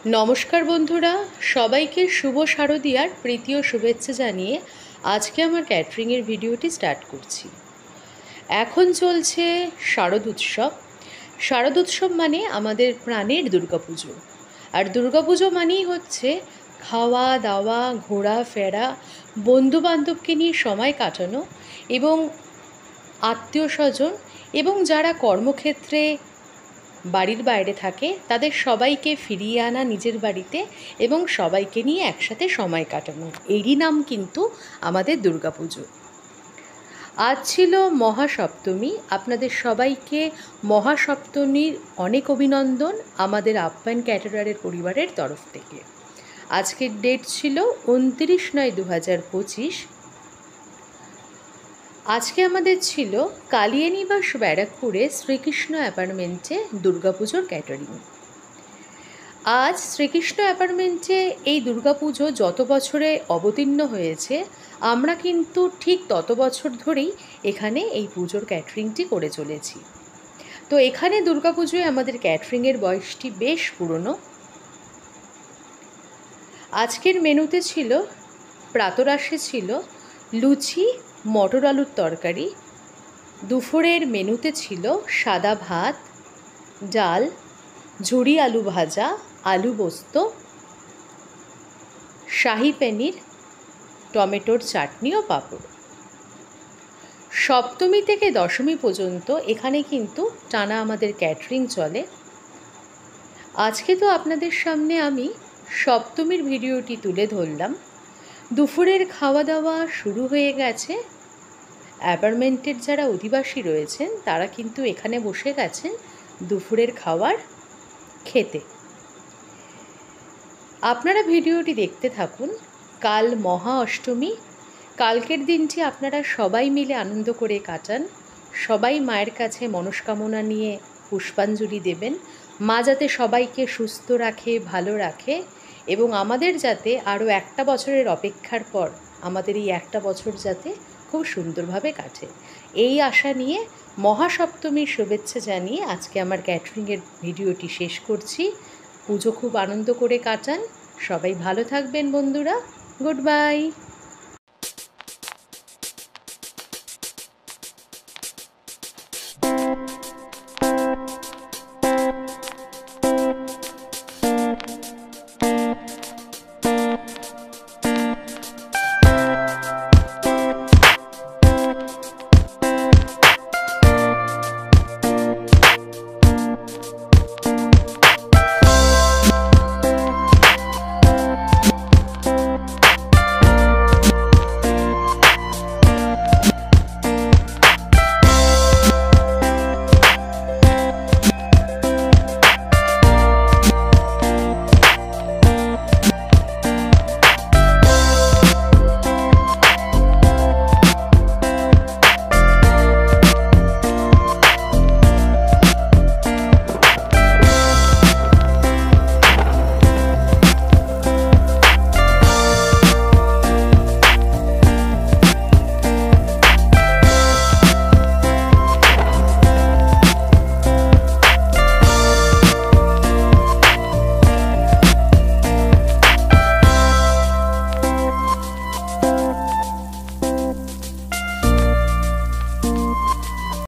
নমস্কার বন্ধুরা, সবাইকে শুভ শারদীয়ার প্রীতি ও শুভেচ্ছা জানিয়ে আজকে আমার ক্যাটারিংয়ের ভিডিওটি স্টার্ট করছি। এখন চলছে শারদ উৎসব। শারদ উৎসব মানে আমাদের প্রাণের দুর্গাপুজো। আর দুর্গাপুজো মানেই হচ্ছে খাওয়া দাওয়া, ঘোরা ফেরা, বন্ধুবান্ধবকে নিয়ে সময় কাটানো এবং আত্মীয় স্বজন এবং যারা কর্মক্ষেত্রে বাড়ির বাইরে থাকে তাদের সবাইকে ফিরিয়ে আনা নিজের বাড়িতে এবং সবাইকে নিয়ে একসাথে সময় কাটানো, এরই নাম কিন্তু আমাদের দুর্গাপুজো। আজ ছিল মহাসপ্তমী। আপনাদের সবাইকে মহাসপ্তমীর অনেক অভিনন্দন আমাদের আপ্যায়ন ক্যাটারারের পরিবারের তরফ থেকে। আজকের ডেট ছিল 29/9/2025। আজকে আমাদের ছিল কালিয়ানিবাস ব্যারাকপুরে শ্রীকৃষ্ণ অ্যাপার্টমেন্টে দুর্গাপুজোর ক্যাটারিং। আজ শ্রীকৃষ্ণ অ্যাপার্টমেন্টে এই দুর্গাপুজো যত বছরে অবতীর্ণ হয়েছে, আমরা কিন্তু ঠিক তত বছর ধরেই এখানে এই পুজোর ক্যাটারিংটি করে চলেছি। তো এখানে দুর্গাপুজোয় আমাদের ক্যাটারিংয়ের বয়সটি বেশ পুরনো। আজকের মেনুতে ছিল, প্রাতরাশে ছিল লুচি, মটর আলুর তরকারি। দুপুরের মেনুতে ছিল সাদা ভাত, ডাল, ঝুরি আলু ভাজা, আলু পোস্ত, শাহি পনির, টমেটোর চাটনি ও পাঁপড়। সপ্তমী থেকে দশমী পর্যন্ত এখানে কিন্তু টানা আমাদের ক্যাটারিং চলে। আজকে তো আপনাদের সামনে আমি সপ্তমীর ভিডিওটি তুলে ধরলাম। দুপুরের খাওয়া দাওয়া শুরু হয়ে গেছে। অ্যাপার্টমেন্টের যারা অধিবাসী রয়েছেন তারা কিন্তু এখানে বসে গেছেন দুপুরের খাবার খেতে। আপনারা ভিডিওটি দেখতে থাকুন। কাল মহা অষ্টমী। কালকের দিনটি আপনারা সবাই মিলে আনন্দ করে কাটান। সবাই মায়ের কাছে মনস্কামনা নিয়ে পুষ্পাঞ্জলি দেবেন। মা যাতে সবাইকে সুস্থ রাখে, ভালো রাখে এবং আমাদের যাতে আরও একটা বছরের অপেক্ষার পর আমাদের এই একটা বছর যাতে খুব সুন্দরভাবে কাটে, এই আশা নিয়ে মহাসপ্তমীর শুভেচ্ছা জানিয়ে আজকে আমার ক্যাটারিংয়ের ভিডিওটি শেষ করছি। পুজো খুব আনন্দ করে কাটান। সবাই ভালো থাকবেন বন্ধুরা। Good bye.